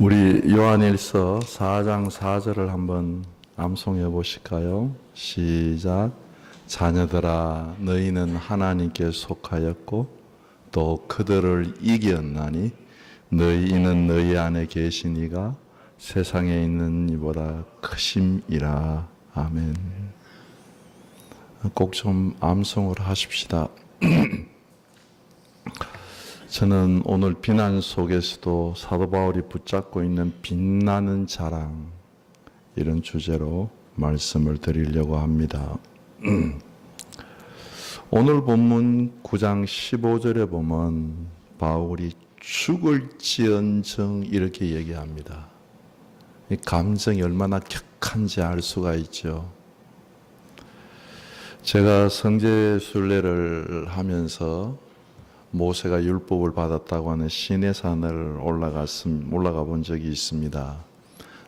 우리 요한일서 4장 4절을 한번 암송해 보실까요? 시작. 자녀들아 너희는 하나님께 속하였고 또 그들을 이겼나니 너희는 너희 안에 계신 이가 세상에 있는 이보다 크심이라. 아멘. 꼭 좀 암송을 하십시다. 저는 오늘 비난 속에서도 사도 바울이 붙잡고 있는 빛나는 자랑, 이런 주제로 말씀을 드리려고 합니다. 오늘 본문 9장 15절에 보면 바울이 죽을지언정 이렇게 얘기합니다. 이 감정이 얼마나 격한지 알 수가 있죠. 제가 성제 순례를 하면서 모세가 율법을 받았다고 하는 시내산을 올라가 본 적이 있습니다.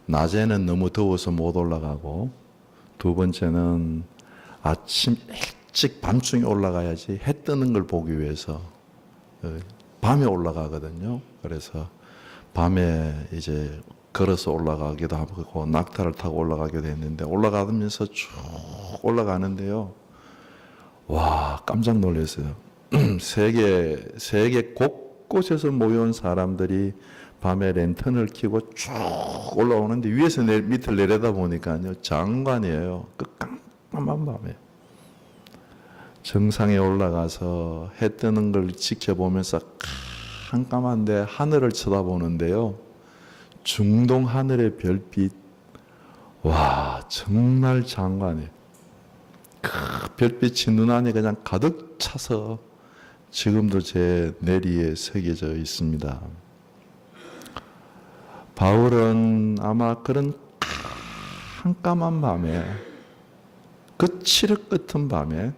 낮에는 너무 더워서 못 올라가고, 두 번째는 아침 일찍 밤중에 올라가야지 해 뜨는 걸 보기 위해서 밤에 올라가거든요. 그래서 밤에 이제 걸어서 올라가기도 하고 낙타를 타고 올라가기도 했는데, 올라가면서 쭉 올라가는데요. 와, 깜짝 놀랐어요. 세계 곳곳에서 모여온 사람들이 밤에 랜턴을 켜고 쭉 올라오는데, 위에서 밑을 내려다 보니까요, 장관이에요. 그 깜깜한 밤에 정상에 올라가서 해 뜨는 걸 지켜보면서 깜깜한데 하늘을 쳐다보는데요, 중동 하늘의 별빛, 와, 정말 장관이에요. 그 별빛이 눈 안에 그냥 가득 차서 지금도 제 내리에 새겨져 있습니다. 바울은 아마 그런 깜깜한 밤에, 그 칠흑 같은 밤에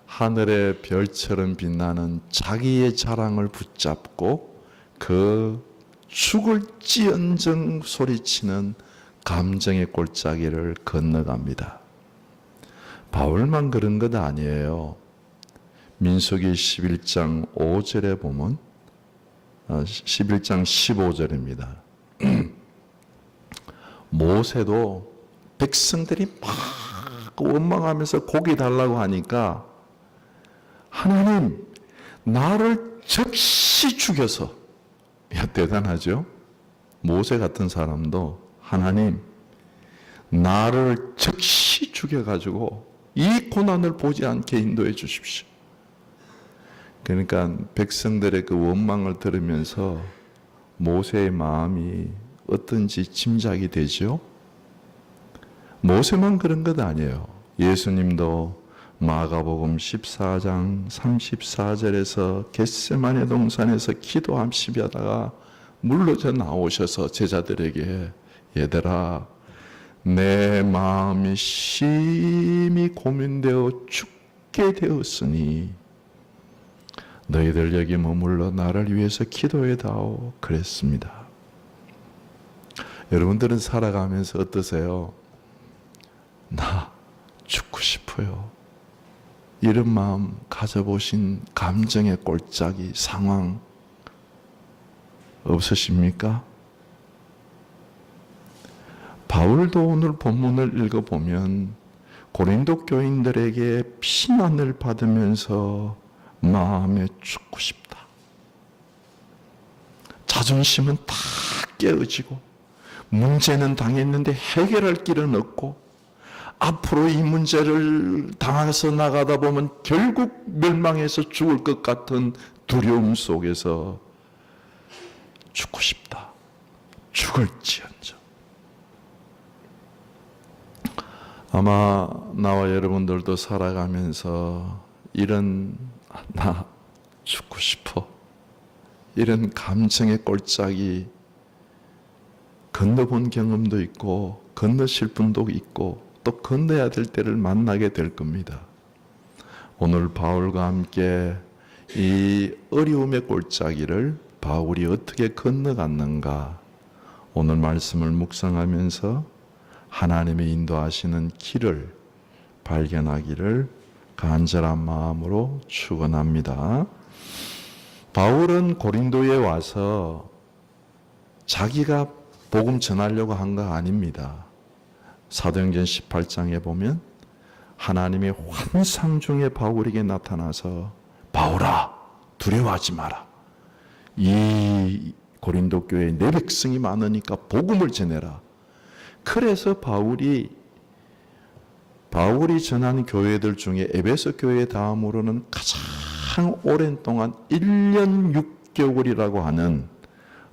하늘의 별처럼 빛나는 자기의 자랑을 붙잡고 그 죽을지언정 소리치는 감정의 골짜기를 건너갑니다. 바울만 그런 것 아니에요. 민수기 11장 5절에 보면 11장 15절입니다. 모세도 백성들이 막 원망하면서 고기 달라고 하니까 하나님 나를 즉시 죽여서, 야, 대단하죠? 모세 같은 사람도 하나님 나를 즉시 죽여가지고 이 고난을 보지 않게 인도해 주십시오. 그러니까 백성들의 그 원망을 들으면서 모세의 마음이 어떤지 짐작이 되죠. 모세만 그런 것 아니에요. 예수님도 마가복음 14장 34절에서 겟세마네 동산에서 기도하시다가 물러져 나오셔서 제자들에게, 얘들아 내 마음이 심히 고민되어 죽게 되었으니 너희들 여기 머물러 나를 위해서 기도해다오 그랬습니다. 여러분들은 살아가면서 어떠세요? 나 죽고 싶어요. 이런 마음 가져보신 감정의 골짜기 상황 없으십니까? 바울도 오늘 본문을 읽어보면 고린도 교인들에게 피난을 받으면서 마음에 죽고 싶다. 자존심은 다 깨어지고 문제는 당했는데 해결할 길은 없고, 앞으로 이 문제를 당해서 나가다 보면 결국 멸망해서 죽을 것 같은 두려움 속에서 죽고 싶다. 죽을지언정. 아마 나와 여러분들도 살아가면서 이런, 나 죽고 싶어, 이런 감정의 골짜기 건너본 경험도 있고 건너실 분도 있고 또 건너야 될 때를 만나게 될 겁니다. 오늘 바울과 함께 이 어려움의 골짜기를 바울이 어떻게 건너갔는가, 오늘 말씀을 묵상하면서 하나님의 인도하시는 길을 발견하기를 간절한 마음으로 축원합니다. 바울은 고린도에 와서 자기가 복음 전하려고 한 거 아닙니다. 사도행전 18장에 보면 하나님의 환상 중에 바울에게 나타나서 바울아 두려워하지 마라. 이 고린도 교회에 내 백성이 많으니까 복음을 전해라. 그래서 바울이 전하는 교회들 중에 에베소 교회 다음으로는 가장 오랜 동안 1년 6개월이라고 하는,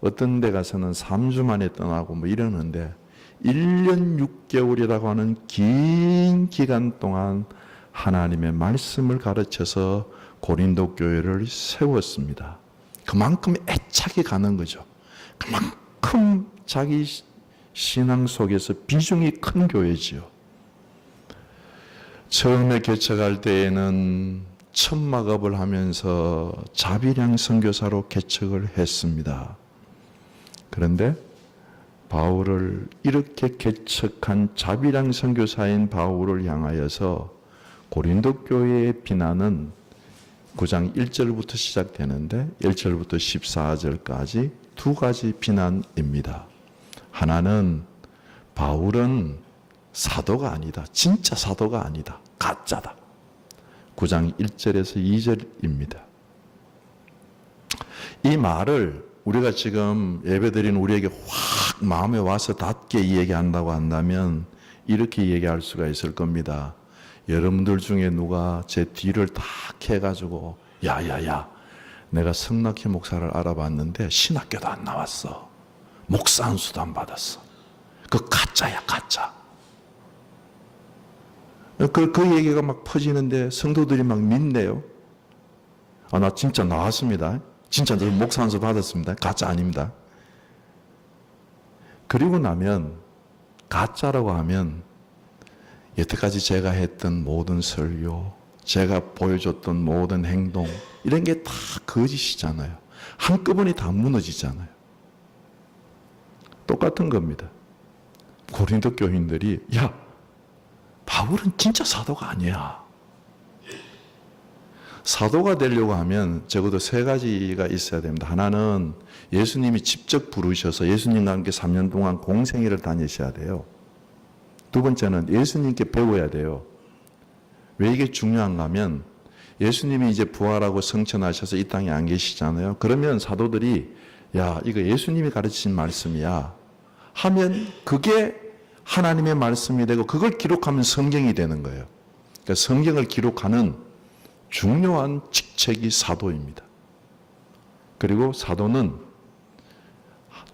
어떤 데 가서는 3주 만에 떠나고 뭐 이러는데 1년 6개월이라고 하는 긴 기간 동안 하나님의 말씀을 가르쳐서 고린도 교회를 세웠습니다. 그만큼 애착이 가는 거죠. 그만큼 자기 신앙 속에서 비중이 큰 교회지요. 처음에 개척할 때에는 천막업을 하면서 자비량 선교사로 개척을 했습니다. 그런데 바울을 이렇게 개척한 자비량 선교사인 바울을 향하여서 고린도 교회의 비난은 9장 1절부터 시작되는데 1절부터 14절까지 두 가지 비난입니다. 하나는 바울은 사도가 아니다. 진짜 사도가 아니다. 가짜다. 9장 1절에서 2절입니다. 이 말을 우리가 지금 예배드린 우리에게 확 마음에 와서 닿게 이야기한다고 한다면 이렇게 얘기할 수가 있을 겁니다. 여러분들 중에 누가 제 뒤를 다 캐가지고 야야야 내가 성낙희 목사를 알아봤는데 신학교도 안 나왔어. 목사 안수도 안 받았어. 그 가짜야 가짜. 그 얘기가 막 퍼지는데 성도들이 막 믿네요. 나 진짜 나왔습니다. 진짜 저 목사 안수 받았습니다. 가짜 아닙니다. 그리고 나면 가짜라고 하면 여태까지 제가 했던 모든 설교, 제가 보여줬던 모든 행동 이런 게 다 거짓이잖아요. 한꺼번에 다 무너지잖아요. 똑같은 겁니다. 고린도 교인들이 야 바울은 진짜 사도가 아니야. 사도가 되려고 하면 적어도 세 가지가 있어야 됩니다. 하나는 예수님이 직접 부르셔서 예수님과 함께 3년 동안 공생애를 다니셔야 돼요. 두 번째는 예수님께 배워야 돼요. 왜 이게 중요한가 하면 예수님이 이제 부활하고 성천하셔서 이 땅에 안 계시잖아요. 그러면 사도들이 야 이거 예수님이 가르치신 말씀이야 하면 그게 하나님의 말씀이 되고 그걸 기록하면 성경이 되는 거예요. 그러니까 성경을 기록하는 중요한 직책이 사도입니다. 그리고 사도는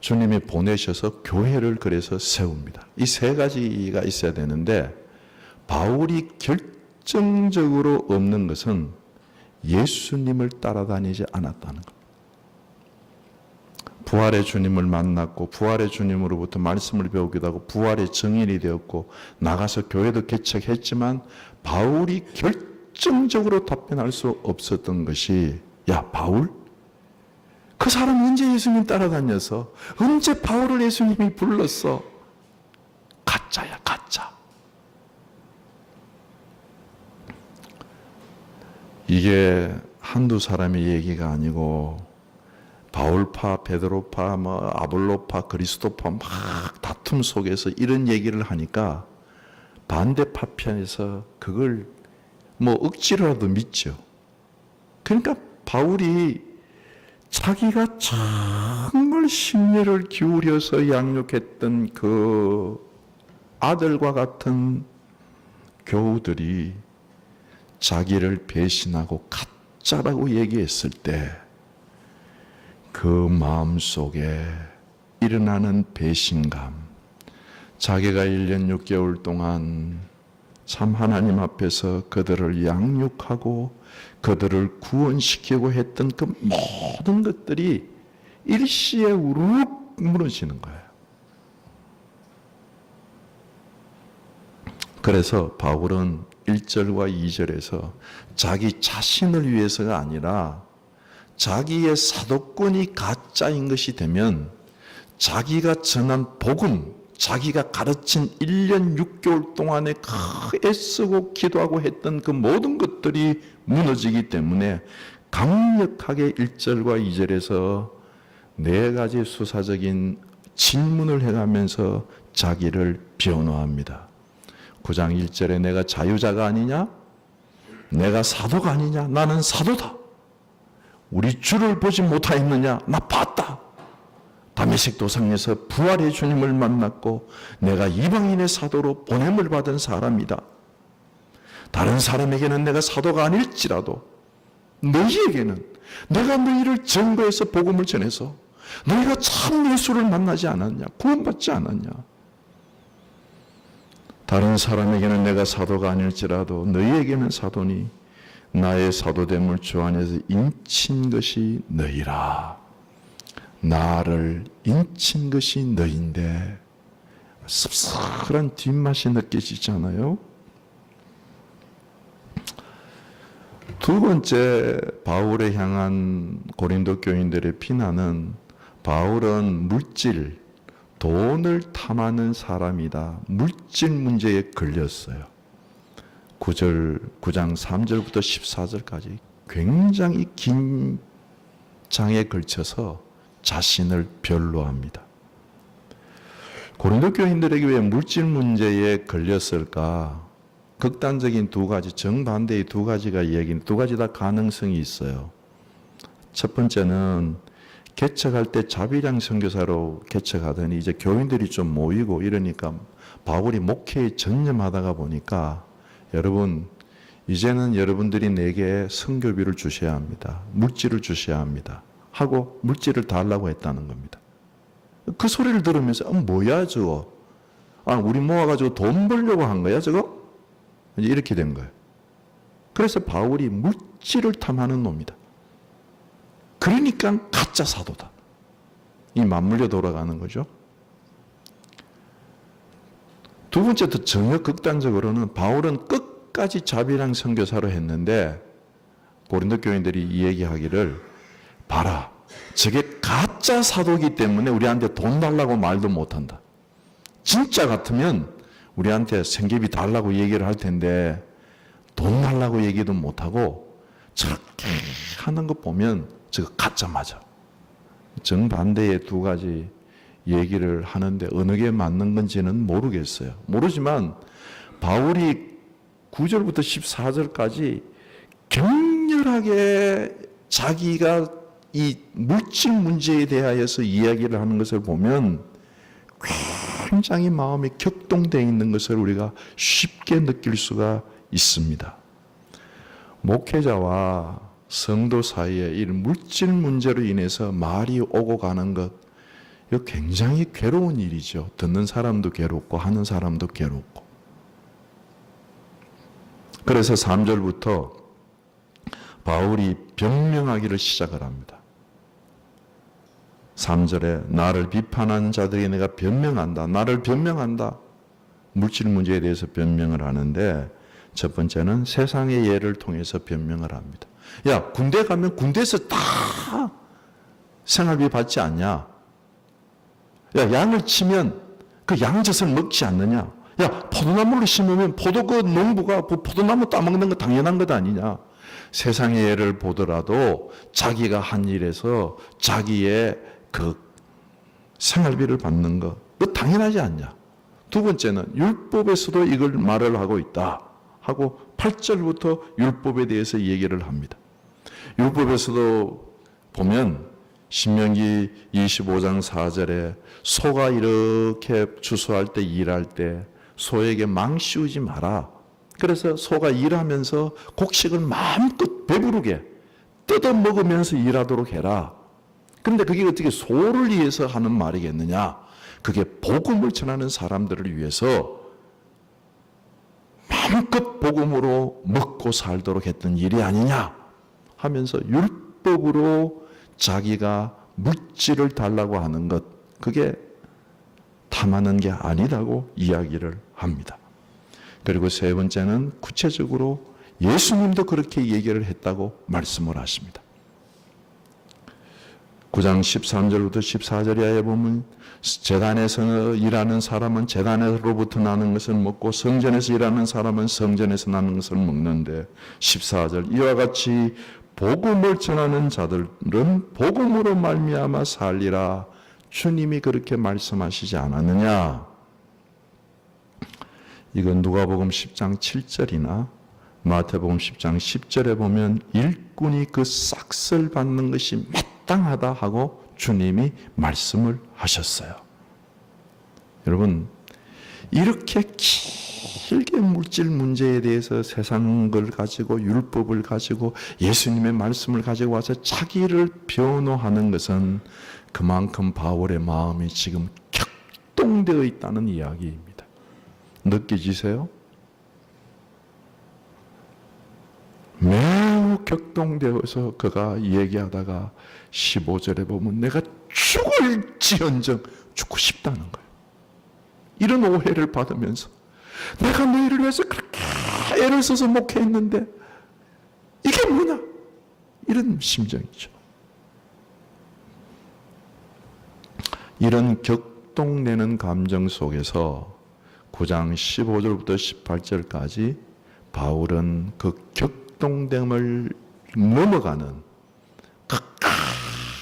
주님이 보내셔서 교회를 그래서 세웁니다. 이 세 가지가 있어야 되는데 바울이 결정적으로 없는 것은 예수님을 따라다니지 않았다는 것. 부활의 주님을 만났고 부활의 주님으로부터 말씀을 배우기도 하고 부활의 증인이 되었고 나가서 교회도 개척했지만 바울이 결정적으로 답변할 수 없었던 것이 야 바울? 그 사람 언제 예수님 따라다녀서 언제 바울을 예수님이 불렀어? 가짜야 가짜. 이게 한두 사람의 얘기가 아니고 바울파, 베드로파, 아볼로파, 그리스도파 막 다툼 속에서 이런 얘기를 하니까 반대파 편에서 그걸 억지로라도 믿죠. 그러니까 바울이 자기가 정말 심려를 기울여서 양육했던 그 아들과 같은 교우들이 자기를 배신하고 가짜라고 얘기했을 때 그 마음속에 일어나는 배신감, 자기가 1년 6개월 동안 참 하나님 앞에서 그들을 양육하고 그들을 구원시키고 했던 그 모든 것들이 일시에 우르르 무너지는 거예요. 그래서 바울은 1절과 2절에서 자기 자신을 위해서가 아니라 자기의 사도권이 가짜인 것이 되면 자기가 전한 복음, 자기가 가르친 1년 6개월 동안에 애쓰고 기도하고 했던 그 모든 것들이 무너지기 때문에 강력하게 1절과 2절에서 네 가지 수사적인 질문을 해가면서 자기를 변호합니다. 9장 1절에 내가 자유자가 아니냐? 내가 사도가 아니냐? 나는 사도다. 우리 주를 보지 못하였느냐? 나 봤다. 다메섹 도상에서 부활의 주님을 만났고 내가 이방인의 사도로 보냄을 받은 사람이다. 다른 사람에게는 내가 사도가 아닐지라도 너희에게는 내가 너희를 증거해서 복음을 전해서 너희가 참 예수를 만나지 않았냐? 구원받지 않았냐? 다른 사람에게는 내가 사도가 아닐지라도 너희에게는 사도니 나의 사도됨을 주 안에서 인친 것이 너희라. 나를 인친 것이 너희인데 씁쓸한 뒷맛이 느껴지잖아요. 두 번째 바울에 향한 고린도 교인들의 비난은 바울은 물질, 돈을 탐하는 사람이다. 물질 문제에 걸렸어요. 9장 3절부터 14절까지 굉장히 긴 장에 걸쳐서 자신을 변로합니다. 고린도 교인들에게 왜 물질 문제에 걸렸을까? 극단적인 두 가지, 정반대의 두 가지가 두 가지 다 가능성이 있어요. 첫 번째는 개척할 때 자비량 선교사로 개척하더니 이제 교인들이 좀 모이고 이러니까 바울이 목회에 전념하다가 보니까 여러분, 이제는 여러분들이 내게 선교비를 주셔야 합니다. 물질을 주셔야 합니다. 하고 물질을 달라고 했다는 겁니다. 그 소리를 들으면서 뭐야 저거? 우리 모아가지고 돈 벌려고 한 거야 저거? 이렇게 된 거예요. 그래서 바울이 물질을 탐하는 놈이다. 그러니까 가짜 사도다. 이 맞물려 돌아가는 거죠. 두 번째 더 전혀 극단적으로는 바울은 끝까지 자비랑 선교사로 했는데 고린도 교인들이 이 얘기하기를 봐라. 저게 가짜 사도이기 때문에 우리한테 돈 달라고 말도 못한다. 진짜 같으면 우리한테 생계비 달라고 얘기를 할 텐데 돈 달라고 얘기도 못하고 저렇게 하는 거 보면 저거 가짜 맞아. 정반대의 두 가지 얘기를 하는데 어느 게 맞는 건지는 모르겠어요. 모르지만 바울이 9절부터 14절까지 격렬하게 자기가 이 물질 문제에 대하여서 이야기를 하는 것을 보면 굉장히 마음이 격동되어 있는 것을 우리가 쉽게 느낄 수가 있습니다. 목회자와 성도 사이에 이 물질 문제로 인해서 말이 오고 가는 것, 이거 굉장히 괴로운 일이죠. 듣는 사람도 괴롭고 하는 사람도 괴롭고. 그래서 3절부터 바울이 변명하기를 시작을 합니다. 3절에 나를 비판하는 자들에게 내가 변명한다. 나를 변명한다. 물질 문제에 대해서 변명을 하는데 첫 번째는 세상의 예를 통해서 변명을 합니다. 야, 군대 가면 군대에서 다 생활비 받지 않냐? 야, 양을 치면 그 양젖을 먹지 않느냐? 야, 포도나무를 심으면 포도 그 농부가 포도나무 따먹는 거 당연한 것 아니냐? 세상의 예를 보더라도 자기가 한 일에서 자기의 그 생활비를 받는 거, 그거 당연하지 않냐? 두 번째는 율법에서도 이걸 말을 하고 있다 하고 8절부터 율법에 대해서 얘기를 합니다. 율법에서도 보면 신명기 25장 4절에 소가 이렇게 추수할 때 일할 때 소에게 망씌우지 마라. 그래서 소가 일하면서 곡식을 마음껏 배부르게 뜯어 먹으면서 일하도록 해라. 그런데 그게 어떻게 소를 위해서 하는 말이겠느냐? 그게 복음을 전하는 사람들을 위해서 마음껏 복음으로 먹고 살도록 했던 일이 아니냐 하면서 율법으로 자기가 물질을 달라고 하는 것, 그게 탐하는 게 아니라고 이야기를 합니다. 그리고 세 번째는 구체적으로 예수님도 그렇게 얘기를 했다고 말씀을 하십니다. 9장 13절부터 14절에 보면 제단에서 일하는 사람은 제단으로부터 나는 것을 먹고 성전에서 일하는 사람은 성전에서 나는 것을 먹는데 14절 이와 같이 복음을 전하는 자들은 복음으로 말미암아 살리라. 주님이 그렇게 말씀하시지 않았느냐? 이건 누가복음 10장 7절이나 마태복음 10장 10절에 보면 일꾼이 그 싹을 받는 것이 마땅하다 하고 주님이 말씀을 하셨어요. 여러분, 이렇게 길게 물질 문제에 대해서 세상 걸 가지고 율법을 가지고 예수님의 말씀을 가지고 와서 자기를 변호하는 것은 그만큼 바울의 마음이 지금 격동되어 있다는 이야기입니다. 느껴지세요? 매우 격동되어서 그가 얘기하다가 15절에 보면 내가 죽을지언정 죽고 싶다는 거예요. 이런 오해를 받으면서 내가 너희를 위해서 그렇게 애를 써서 목회했는데 이게 뭐냐? 이런 심정이죠. 이런 격동되는 감정 속에서 9장 15절부터 18절까지 바울은 그 격동됨을 넘어가는 그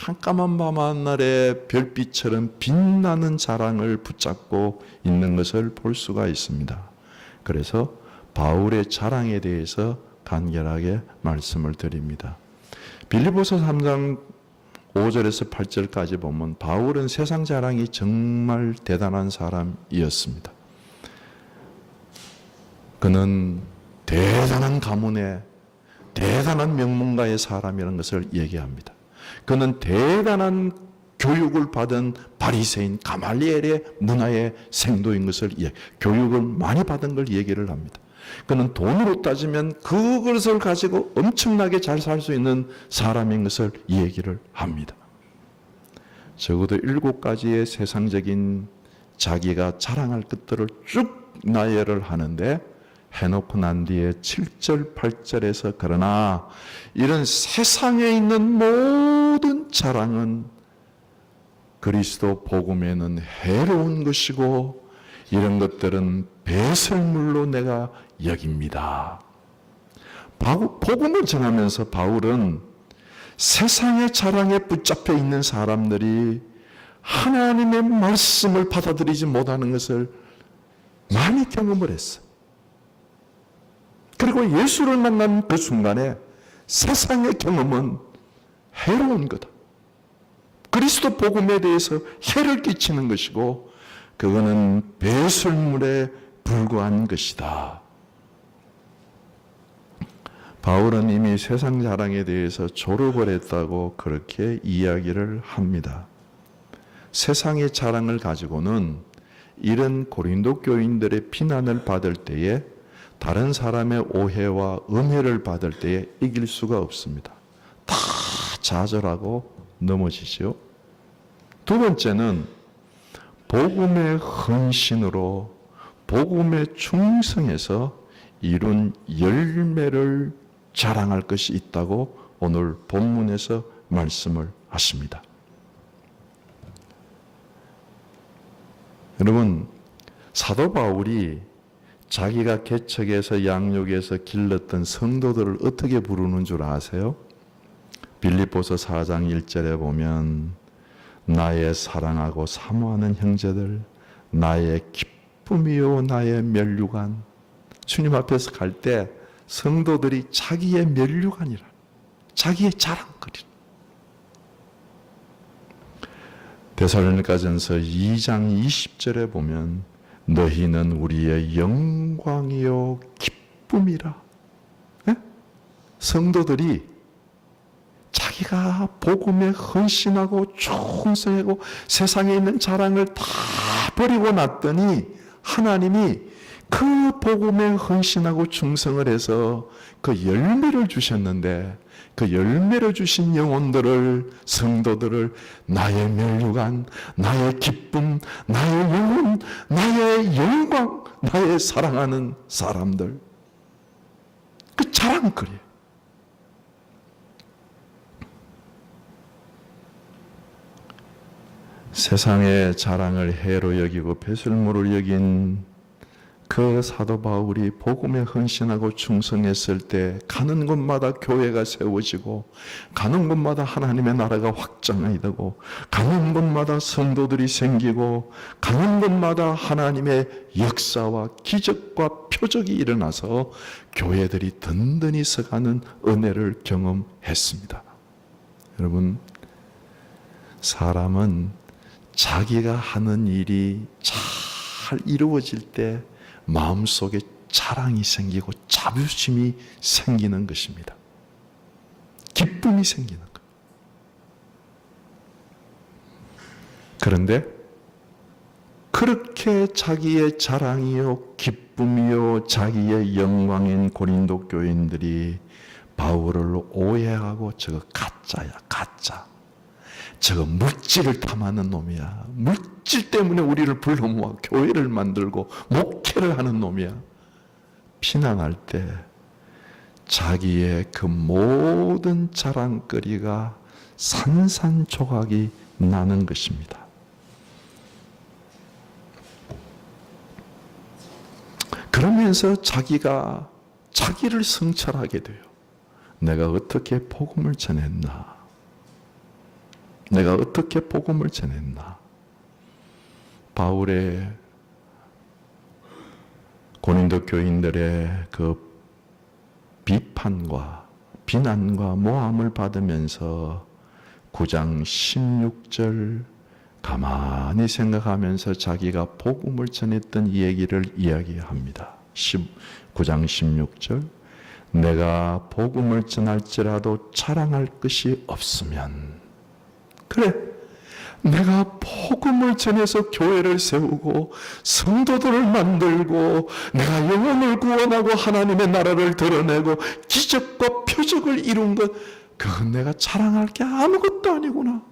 깜깜한 밤하늘의 별빛처럼 빛나는 자랑을 붙잡고 있는 것을 볼 수가 있습니다. 그래서 바울의 자랑에 대해서 간결하게 말씀을 드립니다. 빌립보서 3장 5절에서 8절까지 보면 바울은 세상 자랑이 정말 대단한 사람이었습니다. 그는 대단한 가문의 대단한 명문가의 사람이라는 것을 얘기합니다. 그는 대단한 교육을 받은 바리새인 가말리엘의 문화의 생도인 것을 교육을 많이 받은 걸 얘기를 합니다. 그는 돈으로 따지면 그것을 가지고 엄청나게 잘 살 수 있는 사람인 것을 얘기를 합니다. 적어도 7가지의 세상적인 자기가 자랑할 것들을 쭉 나열을 하는데 해놓고 난 뒤에 7절, 8절에서 그러나 이런 세상에 있는 모든 자랑은 그리스도 복음에는 해로운 것이고 이런 것들은 배설물로 내가 여깁니다. 복음을 전하면서 바울은 세상의 자랑에 붙잡혀 있는 사람들이 하나님의 말씀을 받아들이지 못하는 것을 많이 경험을 했어요. 그리고 예수를 만난 그 순간에 세상의 경험은 해로운 거다. 그리스도 복음에 대해서 해를 끼치는 것이고 그거는 배설물에 불과한 것이다. 바울은 이미 세상 자랑에 대해서 졸업을 했다고 그렇게 이야기를 합니다. 세상의 자랑을 가지고는 이런 고린도 교인들의 비난을 받을 때에 다른 사람의 오해와 음해를 받을 때에 이길 수가 없습니다. 다 좌절하고 넘어지죠. 두 번째는 복음의 헌신으로 복음의 충성에서 이룬 열매를 자랑할 것이 있다고 오늘 본문에서 말씀을 하십니다. 여러분, 사도 바울이 자기가 개척해서 양육해서 길렀던 성도들을 어떻게 부르는 줄 아세요? 빌립보서 4장 1절에 보면 나의 사랑하고 사모하는 형제들, 나의 기쁨이요 나의 면류관. 주님 앞에서 갈 때 성도들이 자기의 면류관이라, 자기의 자랑거리라. 데살로니가전서 2장 20절에 보면 너희는 우리의 영광이요 기쁨이라. 네? 성도들이 자기가 복음에 헌신하고 충성하고 세상에 있는 자랑을 다 버리고 났더니 하나님이 그 복음에 헌신하고 충성을 해서 그 열매를 주셨는데 그 열매를 주신 영혼들을, 성도들을 나의 면류관, 나의 기쁨, 나의 영혼, 나의 영광, 나의 사랑하는 사람들, 그 자랑거리예요. 세상의 자랑을 해로 여기고 배설물을 여긴 그 사도 바울이 복음에 헌신하고 충성했을 때 가는 곳마다 교회가 세워지고 가는 곳마다 하나님의 나라가 확장이 되고 가는 곳마다 성도들이 생기고 가는 곳마다 하나님의 역사와 기적과 표적이 일어나서 교회들이 든든히 서가는 은혜를 경험했습니다. 여러분, 사람은 자기가 하는 일이 잘 이루어질 때 마음속에 자랑이 생기고 자부심이 생기는 것입니다. 기쁨이 생기는 것. 그런데 그렇게 자기의 자랑이요 기쁨이요 자기의 영광인 고린도 교인들이 바울을 오해하고 저거 가짜야, 가짜. 저거 물질을 탐하는 놈이야. 물질 때문에 우리를 불러 모아 교회를 만들고 목회를 하는 놈이야. 비난할 때 자기의 그 모든 자랑거리가 산산조각이 나는 것입니다. 그러면서 자기가 자기를 성찰하게 돼요. 내가 어떻게 복음을 전했나? 내가 어떻게 복음을 전했나? 바울의 고린도 교인들의 그 비판과 비난과 모함을 받으면서 9장 16절 가만히 생각하면서 자기가 복음을 전했던 이 얘기를 이야기합니다. 9장 16절 내가 복음을 전할지라도 자랑할 것이 없으면 그래, 내가 복음을 전해서 교회를 세우고 성도들을 만들고 내가 영혼을 구원하고 하나님의 나라를 드러내고 기적과 표적을 이룬 것, 그건 내가 자랑할 게 아무것도 아니구나.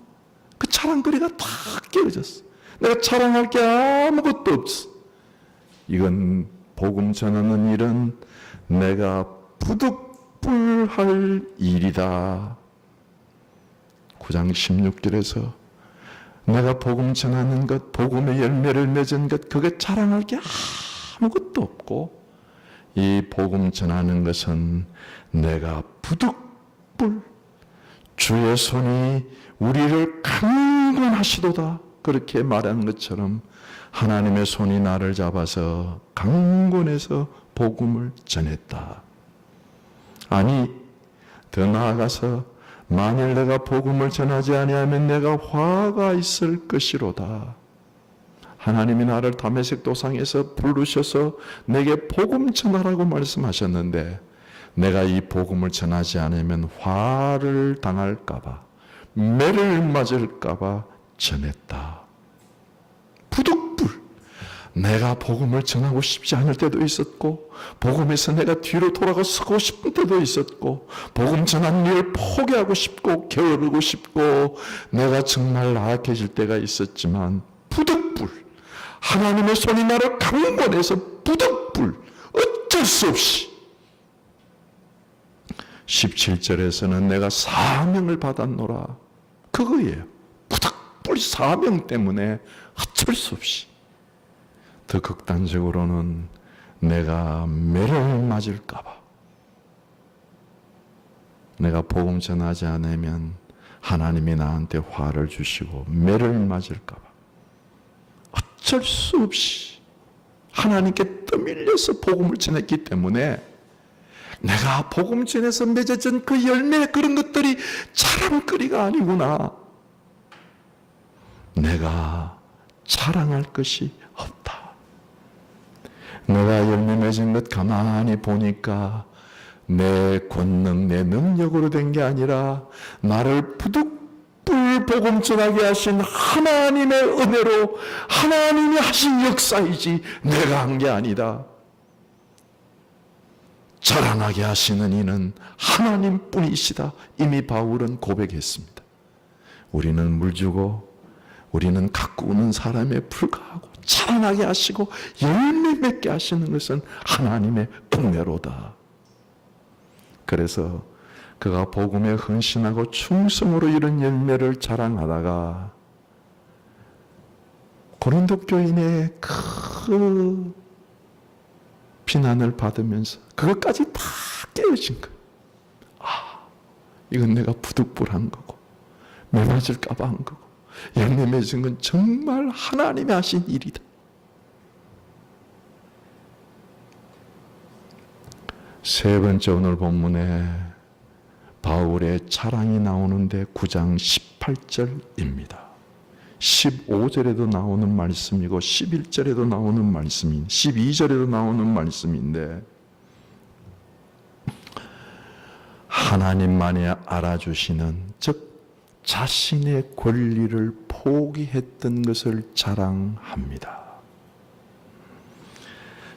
그 자랑거리가 다 깨어졌어. 내가 자랑할 게 아무것도 없어. 이건 복음 전하는 일은 내가 부득불할 일이다. 9장 16절에서 내가 복음 전하는 것, 복음의 열매를 맺은 것, 그게 자랑할 게 아무것도 없고 이 복음 전하는 것은 내가 부득불 주의 손이 우리를 강권하시도다 그렇게 말하는 것처럼 하나님의 손이 나를 잡아서 강권해서 복음을 전했다. 아니, 더 나아가서 만일 내가 복음을 전하지 아니하면 내가 화가 있을 것이로다. 하나님이 나를 다메섹 도상에서 부르셔서 내게 복음 전하라고 말씀하셨는데 내가 이 복음을 전하지 않으면 화를 당할까 봐, 매를 맞을까 봐 전했다. 부득불 내가 복음을 전하고 싶지 않을 때도 있었고 복음에서 내가 뒤로 돌아가 서고 싶은 때도 있었고 복음 전하는 일을 포기하고 싶고 게으르고 싶고 내가 정말 나약해질 때가 있었지만 부득불 하나님의 손이 나를 강권해서 부득불 어쩔 수 없이 17절에서는 내가 사명을 받았노라. 그거예요. 부득불 사명 때문에 어쩔 수 없이. 더 극단적으로는 내가 매를 맞을까 봐. 내가 복음 전하지 않으면 하나님이 나한테 화를 주시고 매를 맞을까 봐. 어쩔 수 없이 하나님께 떠밀려서 복음을 전했기 때문에 내가 복음 전해서 맺어진 그 열매 그런 것들이 자랑거리가 아니구나. 내가 자랑할 것이 없다. 내가 열매 맺은 것 가만히 보니까 내 권능, 내 능력으로 된 게 아니라 나를 부득불 복음 전하게 하신 하나님의 은혜로 하나님이 하신 역사이지 내가 한 게 아니다. 자랑하게 하시는 이는 하나님뿐이시다. 이미 바울은 고백했습니다. 우리는 물주고 우리는 가꾸는 사람에 불과하고 자라나게 하시고 열매 맺게 하시는 것은 하나님의 은혜로다. 그래서 그가 복음에 헌신하고 충성으로 이런 열매를 자랑하다가 고린도 교인의 그 비난을 받으면서 그것까지 다 깨어진 거예요. 이건 내가 부득불한 거고 매맞을까 봐 한 거고 열매 맺은 건 정말 하나님이 하신 일이다. 세 번째 오늘 본문에 바울의 자랑이 나오는데 9장 18절입니다. 15절에도 나오는 말씀이고 11절에도 나오는 말씀인 12절에도 나오는 말씀인데 하나님만이 알아주시는 즉 자신의 권리를 포기했던 것을 자랑합니다.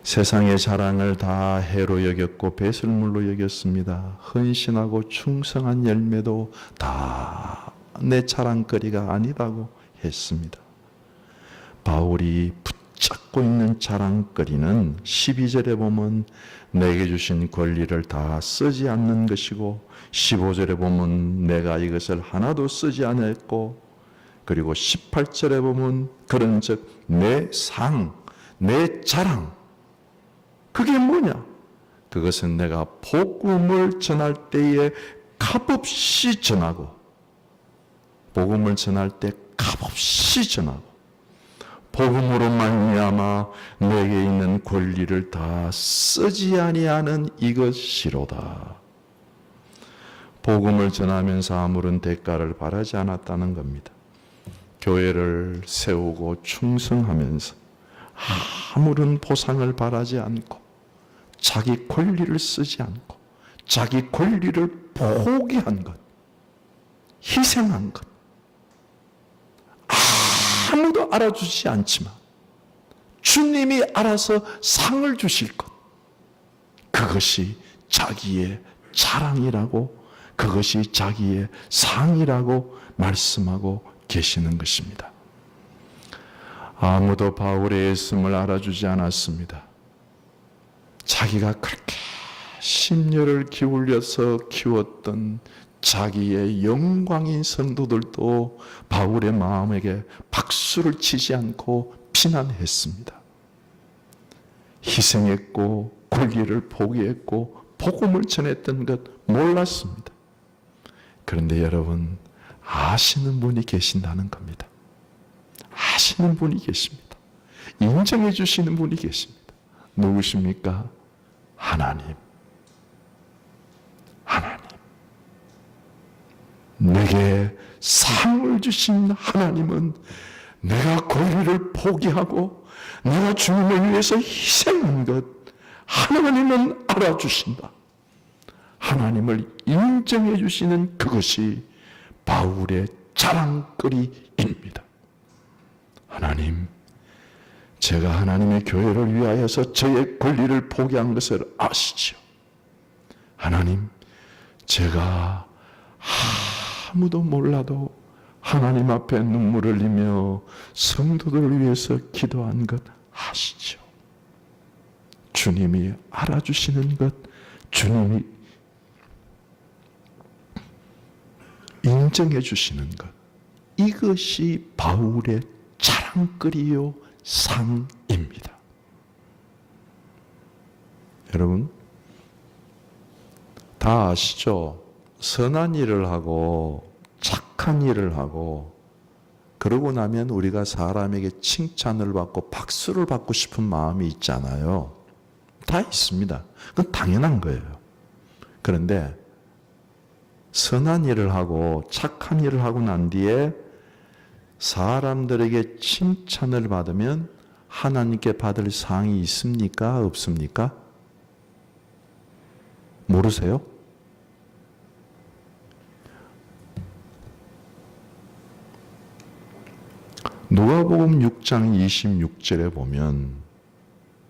세상의 자랑을 다 해로 여겼고 배설물로 여겼습니다. 헌신하고 충성한 열매도 다 내 자랑거리가 아니라고 했습니다. 바울이 붙잡고 있는 자랑거리는 12절에 보면 내게 주신 권리를 다 쓰지 않는 것이고 15절에 보면 내가 이것을 하나도 쓰지 않았고 그리고 18절에 보면 그런즉 내 상, 내 자랑 그게 뭐냐? 그것은 내가 복음을 전할 때에 값없이 전하고 복음을 전할 때 값없이 전하고 복음으로 말미암아 내게 있는 권리를 다 쓰지 아니하는 이것이로다. 복음을 전하면서 아무런 대가를 바라지 않았다는 겁니다. 교회를 세우고 충성하면서 아무런 보상을 바라지 않고 자기 권리를 쓰지 않고 자기 권리를 포기한 것, 희생한 것, 아무도 알아주지 않지만 주님이 알아서 상을 주실 것, 그것이 자기의 자랑이라고, 그것이 자기의 상이라고 말씀하고 계시는 것입니다. 아무도 바울의 예수님을 알아주지 않았습니다. 자기가 그렇게 심려를 기울여서 키웠던 자기의 영광인 성도들도 바울의 마음에게 박수를 치지 않고 비난했습니다. 희생했고 권리를 포기했고 복음을 전했던 것 몰랐습니다. 그런데 여러분 아시는 분이 계신다는 겁니다. 아시는 분이 계십니다. 인정해 주시는 분이 계십니다. 누구십니까? 하나님. 하나님. 내게 상을 주신 하나님은 내가 권리를 포기하고 내가 주님을 위해서 희생한 것 하나님은 알아주신다. 하나님을 인정해 주시는 그것이 바울의 자랑거리입니다. 하나님, 제가 하나님의 교회를 위하여서 저의 권리를 포기한 것을 아시죠. 하나님, 제가 아무도 몰라도 하나님 앞에 눈물을 흘리며 성도들을 위해서 기도한 것 아시죠. 주님이 알아주시는 것, 주님이 인정해 주시는 것, 이것이 바울의 자랑거리요 상입니다. 여러분 다 아시죠? 선한 일을 하고 착한 일을 하고 그러고 나면 우리가 사람에게 칭찬을 받고 박수를 받고 싶은 마음이 있잖아요. 다 있습니다. 그건 당연한 거예요. 그런데 선한 일을 하고 착한 일을 하고 난 뒤에 사람들에게 칭찬을 받으면 하나님께 받을 상이 있습니까? 없습니까? 모르세요? 누가복음 6장 26절에 보면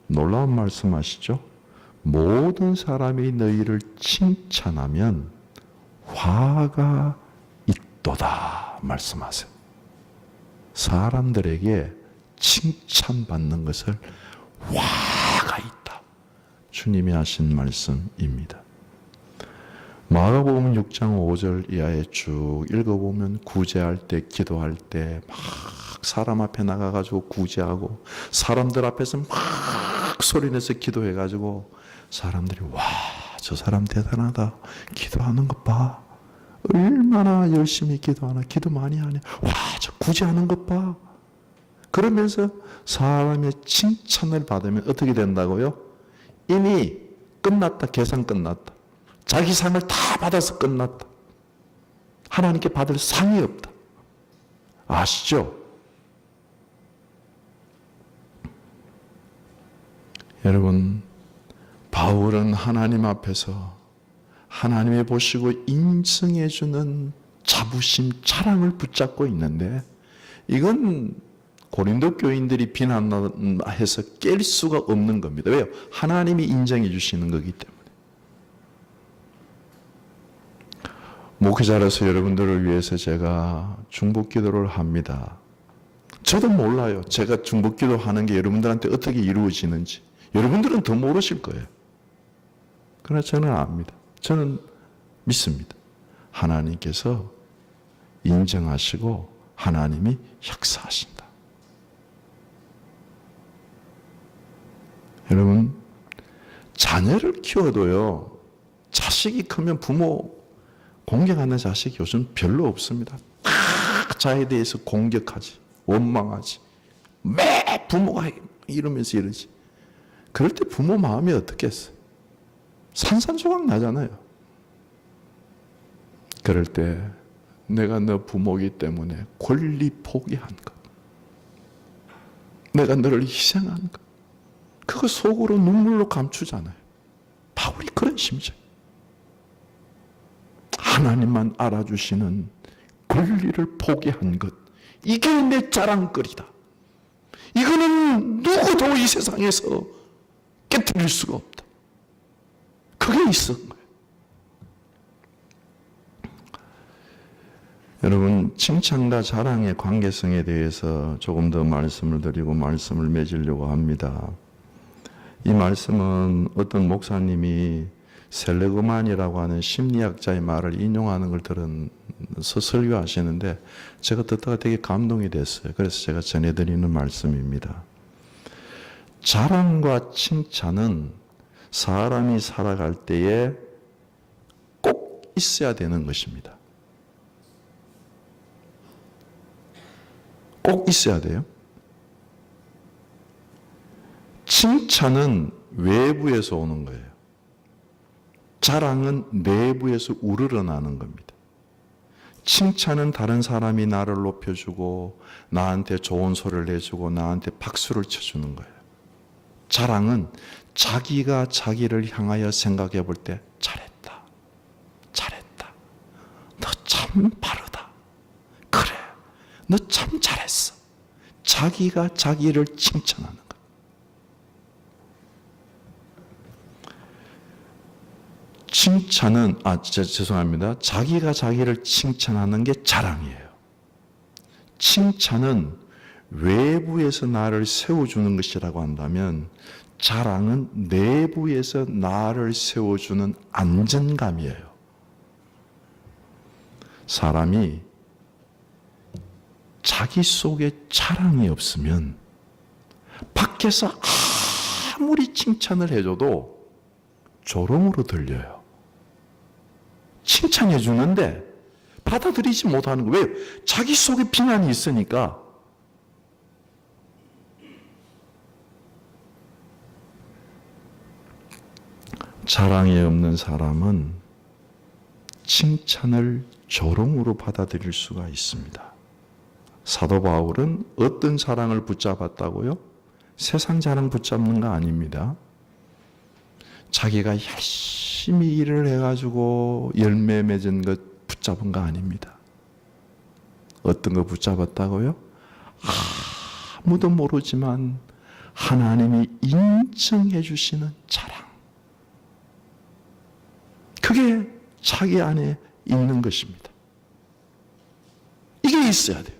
놀라운 말씀하시죠? 모든 사람이 너희를 칭찬하면 화가 있도다 말씀하세요. 사람들에게 칭찬받는 것을 화가 있다. 주님이 하신 말씀입니다. 마가복음 6장 5절 이하에 쭉 읽어보면 구제할 때, 기도할 때 막 사람 앞에 나가가지고 구제하고 사람들 앞에서 막 소리내서 기도해가지고 사람들이 와, 저 사람 대단하다. 기도하는 것 봐. 얼마나 열심히 기도하나. 기도 많이 하네. 와, 저 구제하는 것 봐. 그러면서 사람의 칭찬을 받으면 어떻게 된다고요? 이미 끝났다. 계산 끝났다. 자기 상을 다 받아서 끝났다. 하나님께 받을 상이 없다. 아시죠? 여러분, 바울은 하나님 앞에서 하나님이 보시고 인정해 주는 자부심, 자랑을 붙잡고 있는데 이건 고린도 교인들이 비난해서 깰 수가 없는 겁니다. 왜요? 하나님이 인정해 주시는 거기 때문에. 목회자로서 여러분들을 위해서 제가 중보기도를 합니다. 저도 몰라요. 제가 중보기도하는 게 여러분들한테 어떻게 이루어지는지. 여러분들은 더 모르실 거예요. 그러나 저는 압니다. 저는 믿습니다. 하나님께서 인정하시고 하나님이 역사하신다. 여러분, 자녀를 키워도요, 자식이 크면 부모 공격하는 자식이 요즘 별로 없습니다. 다 자에 대해서 공격하지, 원망하지. 매 부모가 이러면서 이러지. 그럴 때 부모 마음이 어떻겠어요? 산산조각 나잖아요. 그럴 때 내가 너 부모이기 때문에 권리 포기한 것, 내가 너를 희생한 것, 그거 속으로 눈물로 감추잖아요. 바울이 그런 심정. 하나님만 알아주시는 권리를 포기한 것, 이게 내 자랑거리다. 이거는 누구도 이 세상에서 깨뜨릴 수가 없다. 그게 있었던 거예요. 여러분, 칭찬과 자랑의 관계성에 대해서 조금 더 말씀을 드리고 말씀을 맺으려고 합니다. 이 말씀은 어떤 목사님이 셀레그만이라고 하는 심리학자의 말을 인용하는 걸 들어서 설교하시는데 제가 듣다가 되게 감동이 됐어요. 그래서 제가 전해드리는 말씀입니다. 자랑과 칭찬은 사람이 살아갈 때에 꼭 있어야 되는 것입니다. 꼭 있어야 돼요. 칭찬은 외부에서 오는 거예요. 자랑은 내부에서 우러러나는 겁니다. 칭찬은 다른 사람이 나를 높여주고 나한테 좋은 소리를 내주고 나한테 박수를 쳐주는 거예요. 자랑은 자기가 자기를 향하여 생각해 볼 때 잘했다. 잘했다. 너 참 바르다. 그래. 너 참 잘했어. 자기가 자기를 칭찬하는 거예요. 칭찬은, 죄송합니다. 자기가 자기를 칭찬하는 게 자랑이에요. 칭찬은 외부에서 나를 세워주는 것이라고 한다면 자랑은 내부에서 나를 세워주는 안정감이에요. 사람이 자기 속에 자랑이 없으면 밖에서 아무리 칭찬을 해줘도 조롱으로 들려요. 칭찬해 주는데 받아들이지 못하는 거예요. 왜요? 자기 속에 비난이 있으니까. 자랑이 없는 사람은 칭찬을 조롱으로 받아들일 수가 있습니다. 사도 바울은 어떤 자랑을 붙잡았다고요? 세상 자랑 붙잡는 거 아닙니다. 자기가 열심히 일을 해가지고 열매 맺은 것 붙잡은 거 아닙니다. 어떤 거 붙잡았다고요? 아무도 모르지만 하나님이 인정해 주시는 자랑. 그게 자기 안에 있는 것입니다. 이게 있어야 돼요.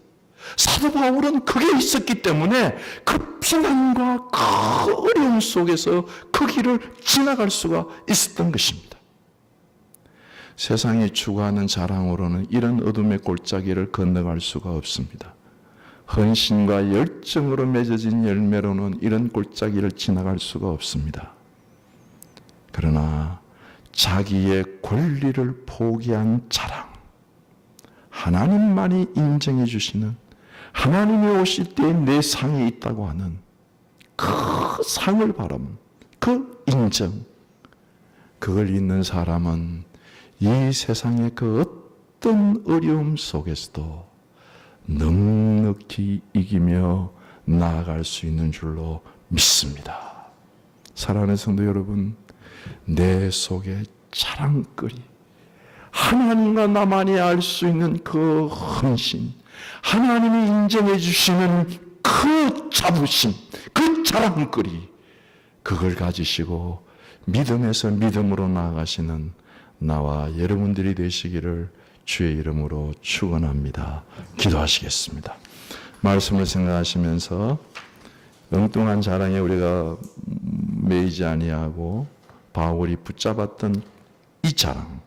사도 바울은 그게 있었기 때문에 그 비난과 그 어려움 속에서 그 길을 지나갈 수가 있었던 것입니다. 세상이 추구하는 자랑으로는 이런 어둠의 골짜기를 건너갈 수가 없습니다. 헌신과 열정으로 맺어진 열매로는 이런 골짜기를 지나갈 수가 없습니다. 그러나 자기의 권리를 포기한 자랑, 하나님만이 인정해 주시는, 하나님이 오실 때에 내 상이 있다고 하는 그 상을 바라는 그 인정, 그걸 잊는 사람은 이 세상의 그 어떤 어려움 속에서도 넉넉히 이기며 나아갈 수 있는 줄로 믿습니다. 사랑하는 성도 여러분, 내 속에 자랑거리, 하나님과 나만이 알 수 있는 그 헌신, 하나님이 인정해 주시는 그 자부심, 그 자랑거리, 그걸 가지시고 믿음에서 믿음으로 나아가시는 나와 여러분들이 되시기를 주의 이름으로 축원합니다. 기도하시겠습니다. 말씀을 생각하시면서 엉뚱한 자랑에 우리가 매이지 아니하고 바울이 붙잡았던 이 자랑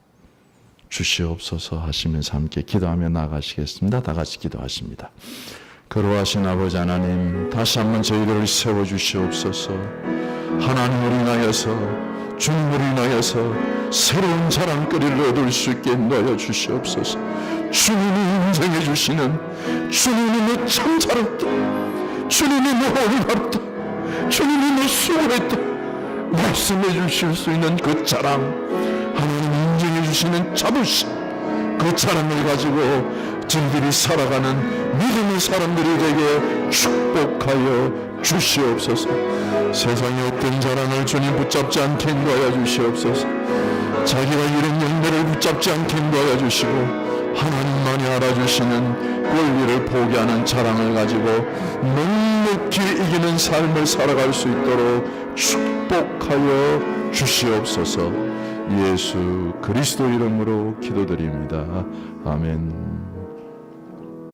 주시옵소서 하시면서 함께 기도하며 나아가시겠습니다. 다 같이 기도하십니다. 거룩하신 아버지 하나님, 다시 한번 저희들을 세워주시옵소서. 하나님을 인하여서, 주님을 인하여서 새로운 자랑거리를 얻을 수 있게 놓여 주시옵소서. 주님이 인정해 주시는, 주님이 너 참 잘했다, 주님이 너 올바르다, 주님이 너 수고했다 말씀해 주실 수 있는 그 자랑, 하나님이 인정해 주시는 자부심, 그 자랑을 가지고 저희들이 살아가는 믿음의 사람들이 되게 축복하여 주시옵소서. 세상의 어떤 자랑을 주님 붙잡지 않게 인도하여 주시옵소서. 자기가 이런 열매를 붙잡지 않게 인도하여 주시고 하나님만이 알아주시는 권리를 포기하는 자랑을 가지고 넉넉히 이기는 삶을 살아갈 수 있도록 축복하여 주시옵소서. 예수 그리스도 이름으로 기도드립니다. 아멘.